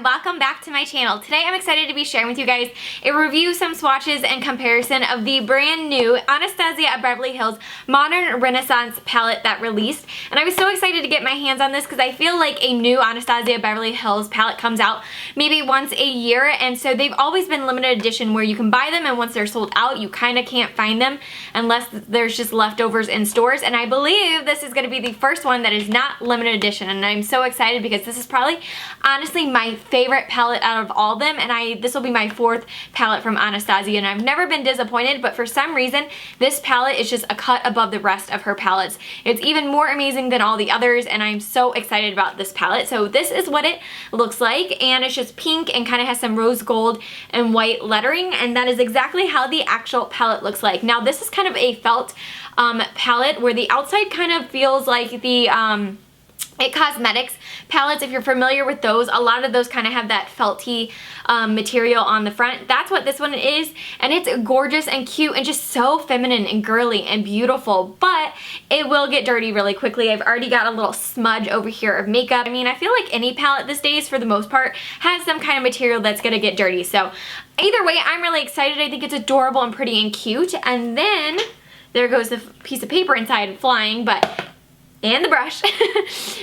welcome back to my channel. Today I'm excited to be sharing with you guys a review, some swatches, and comparison of the brand new Anastasia Beverly Hills Modern Renaissance palette that released. And I was so excited to get my hands on this because I feel like a new Anastasia Beverly Hills palette comes out maybe once a year, and so they've always been limited edition where you can buy them and once they're sold out you kind of can't find them unless there's just leftovers in stores. And I believe this is going to be the first one that is not limited edition, and I'm so excited because this is probably honestly my favorite palette out of all of them, and this will be my fourth palette from Anastasia, and I've never been disappointed, but for some reason this palette is just a cut above the rest of her palettes. It's even more amazing than all the others, and I'm so excited about this palette. So this is what it looks like, and it's just pink and kind of has some rose gold and white lettering, and that is exactly how the actual palette looks like. Now this is kind of a felt palette where the outside kind of feels like the It Cosmetics palettes. If you're familiar with those, a lot of those kind of have that felty material on the front. That's what this one is, and it's gorgeous and cute and just so feminine and girly and beautiful, but it will get dirty really quickly. I've already got a little smudge over here of makeup. I mean, I feel like any palette these days, for the most part, has some kind of material that's gonna get dirty. So either way, I'm really excited. I think it's adorable and pretty and cute. And then there goes the piece of paper inside flying, and the brush.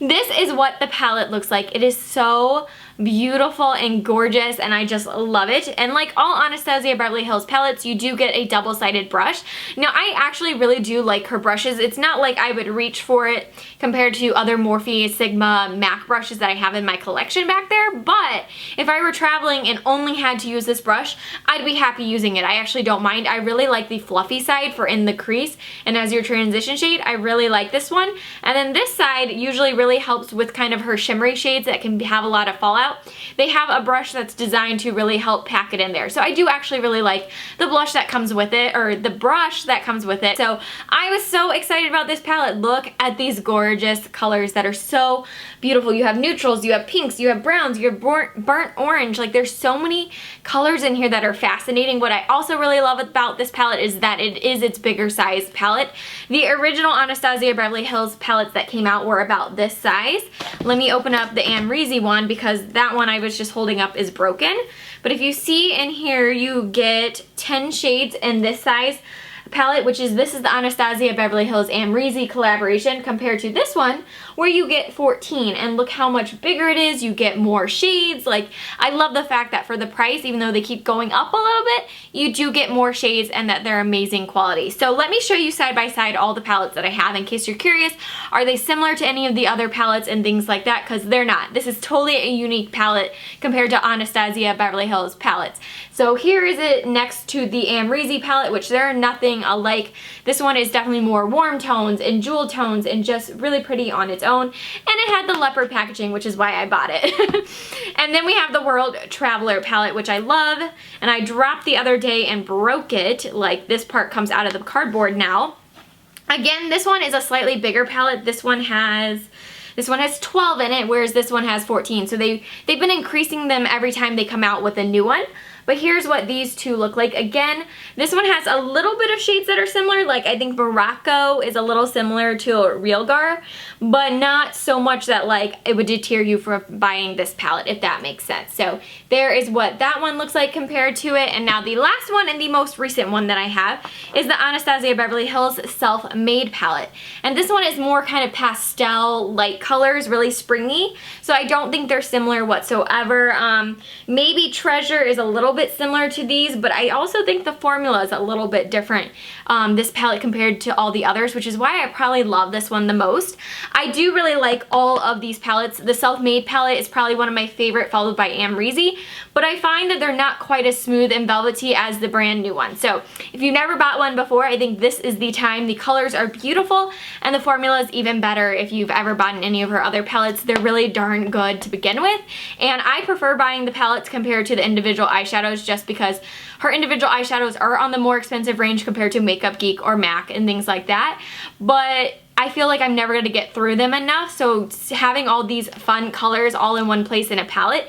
This is what the palette looks like. It is so beautiful and gorgeous, and I just love it. And like all Anastasia Beverly Hills palettes, you do get a double-sided brush. Now I actually really do like her brushes. It's not like I would reach for it compared to other Morphe, Sigma, MAC brushes that I have in my collection back there, but if I were traveling and only had to use this brush, I'd be happy using it. I actually don't mind. I really like the fluffy side for in the crease and as your transition shade. I really like this one. And then this side usually really helps with kind of her shimmery shades that can have a lot of fallout. They have a brush that's designed to really help pack it in there. So I do actually really like the blush that comes with it, or the brush that comes with it. So I was so excited about this palette. Look at these gorgeous colors that are so beautiful. You have neutrals, you have pinks, you have browns, you have burnt orange. Like, there's so many colors in here that are fascinating. What I also really love about this palette is that it is its bigger size palette. The original Anastasia Beverly Hills palettes that came out were about this size. Let me open up the Amrezy one because that one I was just holding up is broken. But if you see in here, you get 10 shades in this size palette, this is the Anastasia Beverly Hills Amrezy collaboration, compared to this one where you get 14, and look how much bigger it is. You get more shades. Like, I love the fact that for the price, even though they keep going up a little bit, you do get more shades and that they're amazing quality. So let me show you side by side all the palettes that I have in case you're curious. Are they similar to any of the other palettes and things like that? Because they're not. This is totally a unique palette compared to Anastasia Beverly Hills palettes. So here is it next to the Amrezy palette, which they're nothing alike. This one is definitely more warm tones and jewel tones and just really pretty on its own. And it had the leopard packaging, which is why I bought it. And then we have the World Traveler palette, which I love. And I dropped the other day and broke it. Like, this part comes out of the cardboard now. Again, this one is a slightly bigger palette. This one has 12 in it, whereas this one has 14. So they've been increasing them every time they come out with a new one. But here's what these two look like. Again, this one has a little bit of shades that are similar. Like, I think Morocco is a little similar to Realgar, but not so much that like it would deter you from buying this palette, if that makes sense. So there is what that one looks like compared to it. And now the last one and the most recent one that I have is the Anastasia Beverly Hills Self-Made palette. And this one is more kind of pastel light colors, really springy. So I don't think they're similar whatsoever. Maybe Treasure is a little bit similar to these, but I also think the formula is a little bit different, this palette compared to all the others, which is why I probably love this one the most. I do really like all of these palettes. The Self-Made palette is probably one of my favorite, followed by Amrezy, but I find that they're not quite as smooth and velvety as the brand new one. So if you've never bought one before, I think this is the time. The colors are beautiful and the formula is even better if you've ever bought any of her other palettes. They're really darn good to begin with, and I prefer buying the palettes compared to the individual eyeshadows just because her individual eyeshadows are on the more expensive range compared to Makeup Geek or MAC and things like that. But I feel like I'm never going to get through them enough, so having all these fun colors all in one place in a palette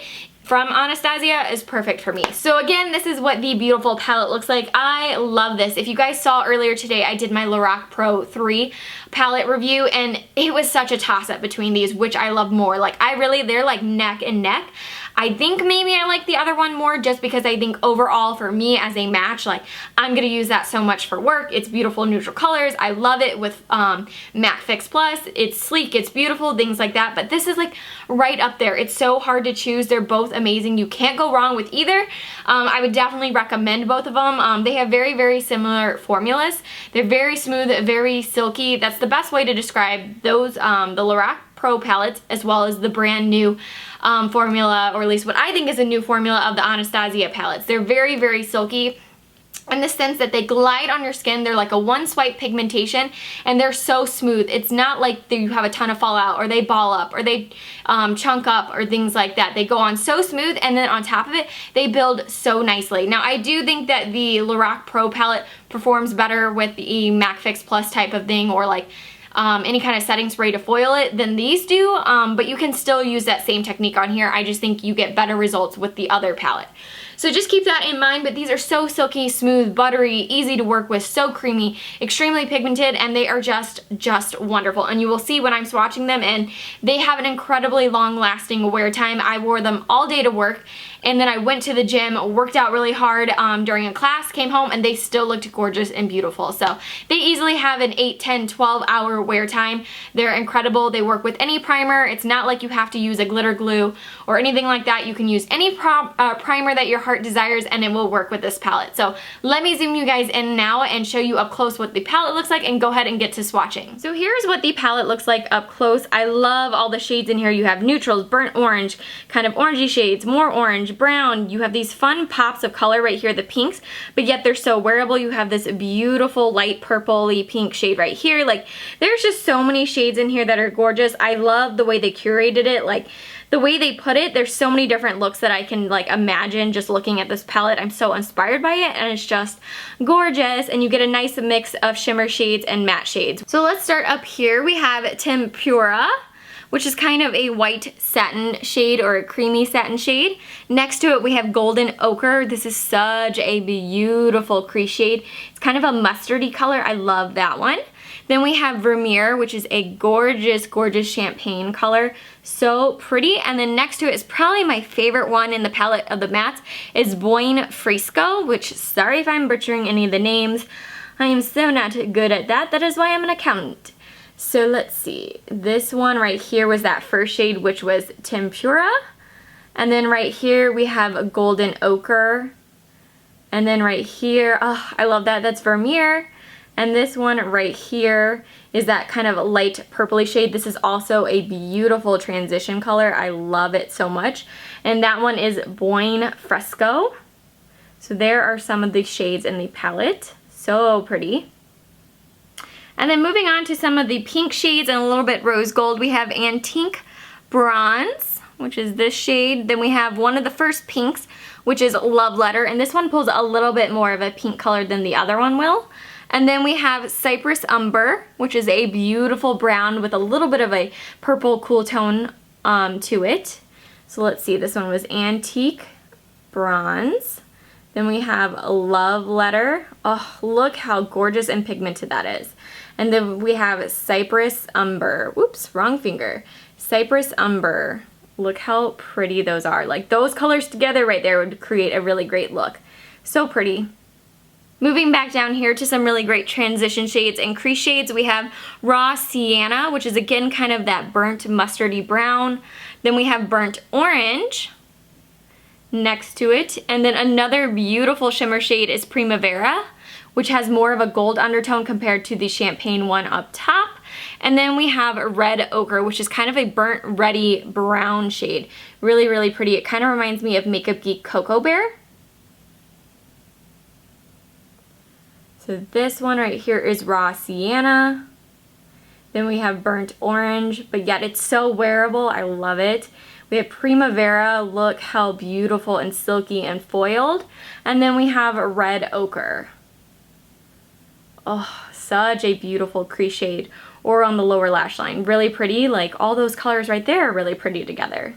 from Anastasia is perfect for me. So again, this is what the beautiful palette looks like. I love this. If you guys saw earlier today, I did my Lorac Pro 3 palette review, and it was such a toss-up between these, which I love more. Like, they're like neck and neck. I think maybe I like the other one more just because I think overall for me as a match, like I'm gonna use that so much for work. It's beautiful neutral colors. I love it with MAC Fix Plus. It's sleek, it's beautiful, things like that. But this is like right up there. It's so hard to choose. They're both amazing. You can't go wrong with either. I would definitely recommend both of them. They have very, very similar formulas. They're very smooth, very silky. That's the best way to describe those, the Lorac Pro Palettes, as well as the brand new formula, or at least what I think is a new formula of the Anastasia palettes. They're very, very silky in the sense that they glide on your skin. They're like a one swipe pigmentation, and they're so smooth. It's not like you have a ton of fallout, or they ball up, or they chunk up, or things like that. They go on so smooth, and then on top of it, they build so nicely. Now, I do think that the Lorac Pro palette performs better with the MAC Fix Plus type of thing, or like any kind of setting spray to foil it than these do, but you can still use that same technique on here. I just think you get better results with the other palette. So just keep that in mind, but these are so silky, smooth, buttery, easy to work with, so creamy, extremely pigmented, and they are just wonderful. And you will see when I'm swatching them, and they have an incredibly long-lasting wear time. I wore them all day to work, and then I went to the gym, worked out really hard during a class, came home, and they still looked gorgeous and beautiful. So they easily have an 8, 10, 12 hour wear time. They're incredible. They work with any primer. It's not like you have to use a glitter glue or anything like that. You can use any primer that your heart desires, and it will work with this palette. So let me zoom you guys in now and show you up close what the palette looks like, and go ahead and get to swatching. So here's what the palette looks like up close. I love all the shades in here. You have neutrals, burnt orange, kind of orangey shades, more orange, brown. You have these fun pops of color right here, the pinks, but yet they're so wearable. You have this beautiful light purpley pink shade right here. Like, there's just so many shades in here that are gorgeous. I love the way they curated it. Like, the way they put it, there's so many different looks that I can like imagine just looking at this palette. I'm so inspired by it, and it's just gorgeous, and you get a nice mix of shimmer shades and matte shades. So let's start up here. We have Tempura, which is kind of a white satin shade, or a creamy satin shade. Next to it we have Golden Ochre. This is such a beautiful crease shade. It's kind of a mustardy color. I love that one. Then we have Vermeer, which is a gorgeous, gorgeous champagne color. So pretty. And then next to it is probably my favorite one in the palette of the mattes, is Boin Fresco, which, sorry if I'm butchering any of the names. I am so not good at that. That is why I'm an accountant. So let's see. This one right here was that first shade, which was Tempura. And then right here we have Golden Ochre. And then right here, oh, I love that. That's Vermeer. And this one right here is that kind of light purpley shade. This is also a beautiful transition color. I love it so much. And that one is Boin Fresco. So there are some of the shades in the palette. So pretty. And then moving on to some of the pink shades and a little bit rose gold, we have Antique Bronze, which is this shade. Then we have one of the first pinks, which is Love Letter. And this one pulls a little bit more of a pink color than the other one will. And then we have Cypress Umber, which is a beautiful brown with a little bit of a purple cool tone to it. So let's see, this one was Antique Bronze. Then we have a Love Letter. Oh, look how gorgeous and pigmented that is. And then we have Cypress Umber. Whoops, wrong finger. Cypress Umber. Look how pretty those are. Like, those colors together right there would create a really great look. So pretty. Moving back down here to some really great transition shades and crease shades, we have Raw Sienna, which is again kind of that burnt mustardy brown. Then we have Burnt Orange next to it. And then another beautiful shimmer shade is Primavera, which has more of a gold undertone compared to the champagne one up top. And then we have Red Ochre, which is kind of a burnt reddy brown shade. Really, really pretty. It kind of reminds me of Makeup Geek Cocoa Bear. So this one right here is Raw Sienna. Then we have Burnt Orange, but yet it's so wearable. I love it. We have Primavera. Look how beautiful and silky and foiled. And then we have Red Ochre. Oh, such a beautiful crease shade. Or on the lower lash line. Really pretty. Like, all those colors right there are really pretty together.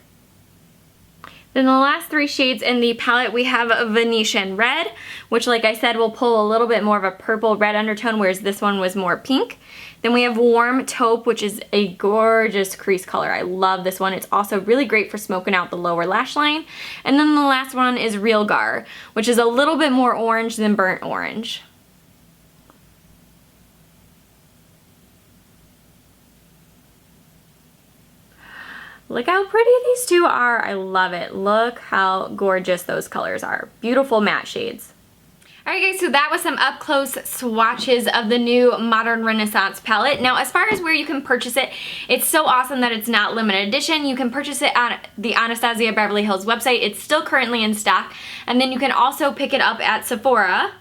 Then the last three shades in the palette, we have a Venetian Red, which like I said will pull a little bit more of a purple red undertone, whereas this one was more pink. Then we have Warm Taupe, which is a gorgeous crease color. I love this one. It's also really great for smoking out the lower lash line. And then the last one is Real Gar, which is a little bit more orange than burnt orange. Look how pretty these two are. I love it. Look how gorgeous those colors are. Beautiful matte shades. Alright guys, so that was some up close swatches of the new Modern Renaissance palette. Now as far as where you can purchase it, it's so awesome that it's not limited edition. You can purchase it on the Anastasia Beverly Hills website. It's still currently in stock. And then you can also pick it up at Sephora.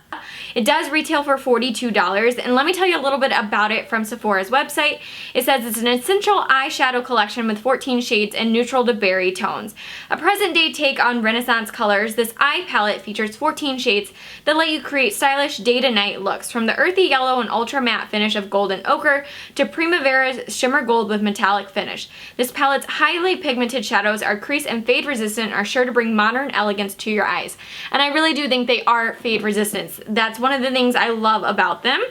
It does retail for $42, and let me tell you a little bit about it from Sephora's website. It says it's an essential eyeshadow collection with 14 shades and neutral to berry tones. A present-day take on Renaissance colors, this eye palette features 14 shades that let you create stylish day-to-night looks, from the earthy yellow and ultra matte finish of golden ochre to Primavera's shimmer gold with metallic finish. This palette's highly pigmented shadows are crease and fade resistant, are sure to bring modern elegance to your eyes. And I really do think they are fade resistant. That's one of the things I love about them.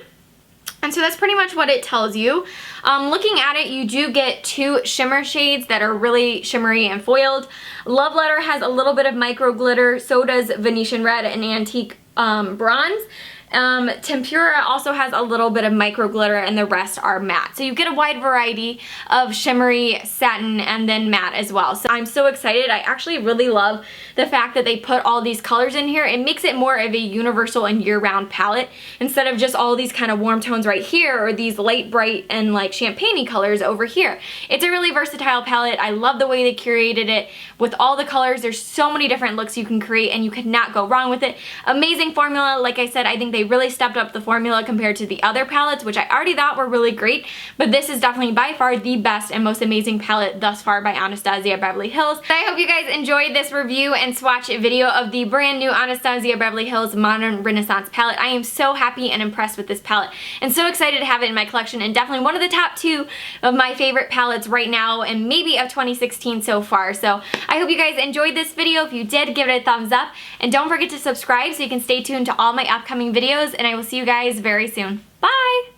And so that's pretty much what it tells you. Looking at it, you do get two shimmer shades that are really shimmery and foiled. Love Letter has a little bit of micro glitter, so does Venetian Red and Antique Bronze. Tempura also has a little bit of micro glitter, and the rest are matte. So you get a wide variety of shimmery, satin, and then matte as well. So I'm so excited. I actually really love the fact that they put all these colors in here. It makes it more of a universal and year-round palette instead of just all these kind of warm tones right here or these light, bright, and like champagne-y colors over here. It's a really versatile palette. I love the way they curated it with all the colors. There's so many different looks you can create, and you could not go wrong with it. Amazing formula. Like I said, I think they really stepped up the formula compared to the other palettes, which I already thought were really great, but this is definitely by far the best and most amazing palette thus far by Anastasia Beverly Hills. I hope you guys enjoyed this review and swatch video of the brand new Anastasia Beverly Hills Modern Renaissance palette. I am so happy and impressed with this palette and so excited to have it in my collection, and definitely one of the top two of my favorite palettes right now and maybe of 2016 so far. So I hope you guys enjoyed this video. If you did, give it a thumbs up, and don't forget to subscribe so you can stay tuned to all my upcoming videos, and I will see you guys very soon. Bye!